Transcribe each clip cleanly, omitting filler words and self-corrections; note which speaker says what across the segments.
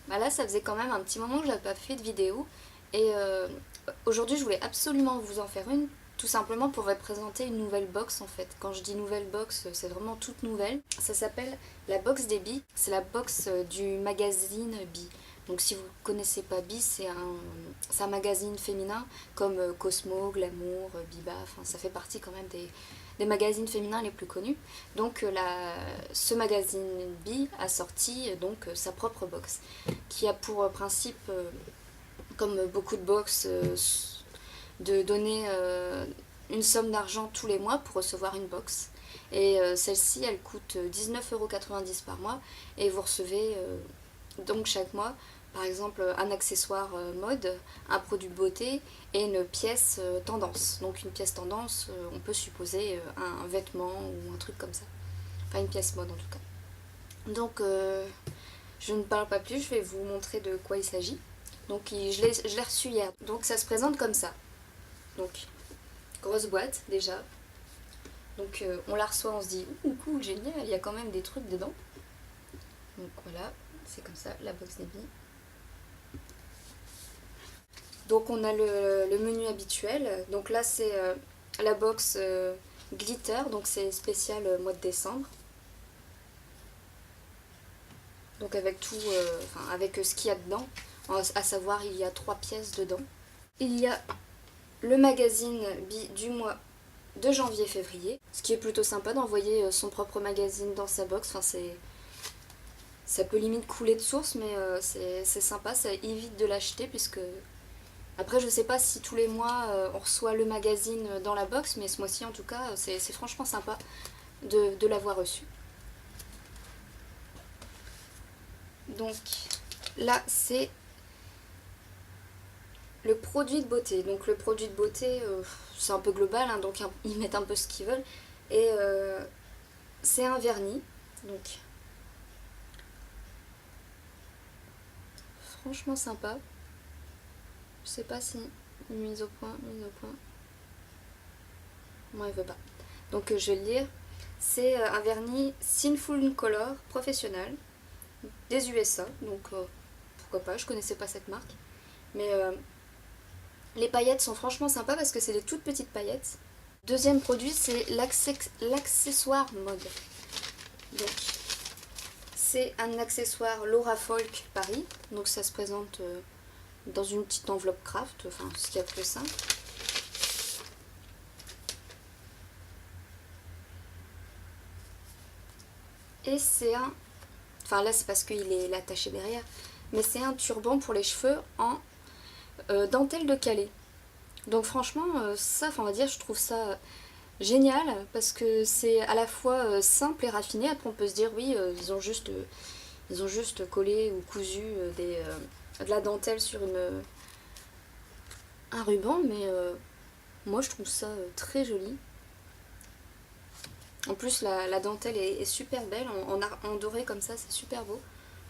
Speaker 1: Bah là ça faisait quand même un petit moment que j'avais pas fait de vidéo et aujourd'hui je voulais absolument vous en faire une, tout simplement pour vous présenter une nouvelle box en fait. Quand je dis nouvelle box, c'est vraiment toute nouvelle. Ça s'appelle la box des Bi, c'est la box du magazine Bi. Donc si vous ne connaissez pas Bi, c'est un magazine féminin comme Cosmo, Glamour, Biba, enfin ça fait partie quand même des magazines féminins les plus connus. Donc ce magazine Bi a sorti sa propre box qui a pour principe, comme beaucoup de box, de donner une somme d'argent tous les mois pour recevoir une box. Et celle-ci, elle coûte 19,90 € par mois et vous recevez donc chaque mois par exemple un accessoire mode, un produit de beauté et une pièce tendance. Donc une pièce tendance, on peut supposer un vêtement ou un truc comme ça. Enfin une pièce mode en tout cas. Donc je ne parle pas plus, je vais vous montrer de quoi il s'agit. Donc je l'ai reçu hier. Donc ça se présente comme ça. Donc grosse boîte déjà. Donc on la reçoit, on se dit ouh cool, génial, il y a quand même des trucs dedans. Donc voilà, c'est comme ça la box des billes. Donc on a le menu habituel. Donc là c'est la box glitter, donc c'est spécial mois de décembre. Donc avec tout, avec ce qu'il y a dedans, à savoir il y a 3 pièces dedans. Il y a le magazine du mois de janvier-février, ce qui est plutôt sympa d'envoyer son propre magazine dans sa box. Enfin, ça peut limite couler de source, mais c'est sympa, ça évite de l'acheter puisque... Après, je sais pas si tous les mois on reçoit le magazine dans la box, mais ce mois-ci en tout cas, c'est franchement sympa de l'avoir reçu. Donc là, c'est le produit de beauté. Donc le produit de beauté, c'est un peu global, hein, donc ils mettent un peu ce qu'ils veulent. Et c'est un vernis. Donc franchement sympa. Je sais pas si mise au point, mise au point. Moi, il veut pas. Donc je vais le lire. C'est un vernis Sinful Color professionnel des USA. Donc pourquoi pas, je connaissais pas cette marque. Mais les paillettes sont franchement sympas parce que c'est des toutes petites paillettes. Deuxième produit, c'est l'accessoire mode. Donc, c'est un accessoire Laura Folk Paris. Donc, ça se présente dans une petite enveloppe craft, enfin, ce qu'il y a de plus simple. Et c'est un... Enfin, là, c'est parce qu'il est attaché derrière. Mais c'est un turban pour les cheveux en dentelle de Calais. Donc, franchement, ça, on va dire, je trouve ça génial parce que c'est à la fois simple et raffiné. Après on peut se dire oui, ils ont juste collé ou cousu de la dentelle sur un ruban, mais moi je trouve ça très joli. En plus la dentelle est super belle, en doré comme ça, c'est super beau.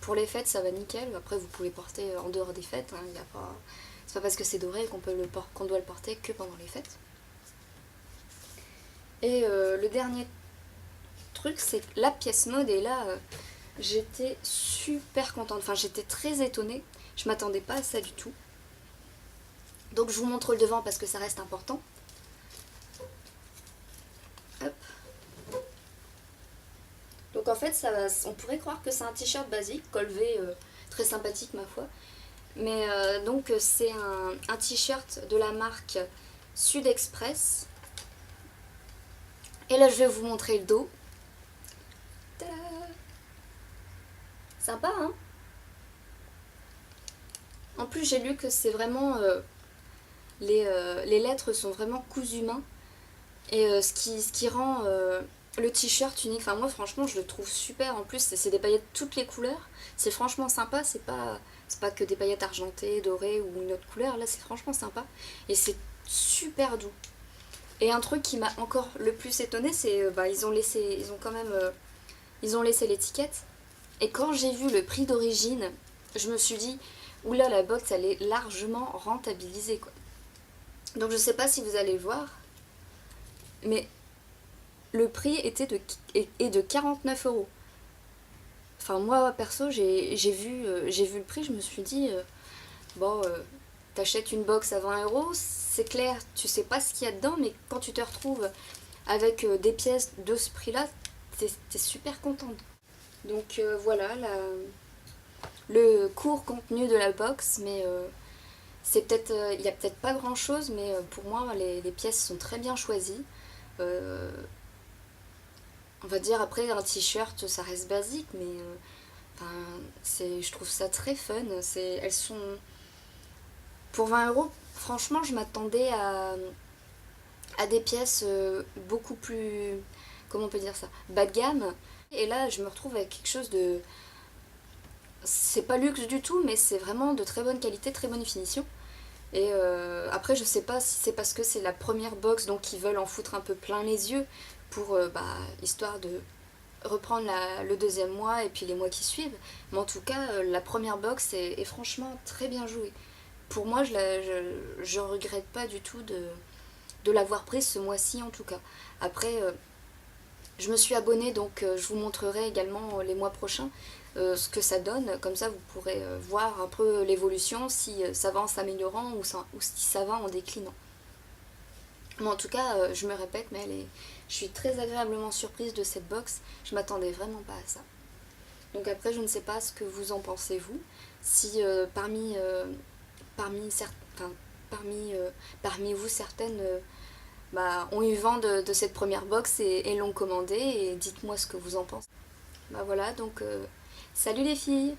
Speaker 1: Pour les fêtes ça va nickel. Après vous pouvez porter en dehors des fêtes, hein, c'est pas parce que c'est doré qu'on doit le porter que pendant les fêtes. Et le dernier truc, c'est la pièce mode. Et là, j'étais super contente. Enfin, j'étais très étonnée. Je m'attendais pas à ça du tout. Donc, je vous montre le devant parce que ça reste important. Hop. Donc, en fait, on pourrait croire que c'est un t-shirt basique, col V, très sympathique, ma foi. Mais donc, c'est un t-shirt de la marque Sud Express. Et là, je vais vous montrer le dos. Tada! Sympa, hein? En plus, j'ai lu que c'est vraiment... les lettres sont vraiment cousues main. Et ce qui rend le t-shirt unique. Enfin, moi, franchement, je le trouve super. En plus, c'est des paillettes toutes les couleurs. C'est franchement sympa. C'est pas que des paillettes argentées, dorées ou une autre couleur. Là, c'est franchement sympa. Et c'est super doux. Et un truc qui m'a encore le plus étonnée, c'est ils ont laissé l'étiquette. Et quand j'ai vu le prix d'origine, je me suis dit, oula, la box, elle est largement rentabilisée, quoi. Donc je sais pas si vous allez le voir, mais le prix est de 49 euros. Enfin moi perso j'ai vu le prix, je me suis dit bon t'achètes une box à 20 euros, c'est clair, tu sais pas ce qu'il y a dedans, mais quand tu te retrouves avec des pièces de ce prix là, t'es super contente. Donc voilà le court contenu de la box, mais c'est peut-être, il n'y a peut-être pas grand chose, mais pour moi les pièces sont très bien choisies. Euh, on va dire après un t-shirt ça reste basique, mais enfin, je trouve ça très fun. Elles sont pour 20 euros. Franchement, je m'attendais à des pièces beaucoup plus, comment on peut dire ça, bas de gamme. Et là, je me retrouve avec quelque chose de, c'est pas luxe du tout, mais c'est vraiment de très bonne qualité, très bonne finition. Et après, je sais pas si c'est parce que c'est la première box, donc ils veulent en foutre un peu plein les yeux pour, histoire de reprendre le deuxième mois et puis les mois qui suivent. Mais en tout cas, la première box est franchement très bien jouée. Pour moi, je regrette pas du tout de l'avoir prise ce mois-ci en tout cas. Après, je me suis abonnée, donc je vous montrerai également les mois prochains ce que ça donne. Comme ça, vous pourrez voir un peu l'évolution, si ça va en s'améliorant ou si ça va en déclinant. Mais en tout cas, je me répète, mais je suis très agréablement surprise de cette box. Je m'attendais vraiment pas à ça. Donc après, je ne sais pas ce que vous en pensez vous. Si enfin, parmi vous certaines ont eu vent de cette première box et l'ont commandée, et dites-moi ce que vous en pensez. Bah voilà, donc salut les filles!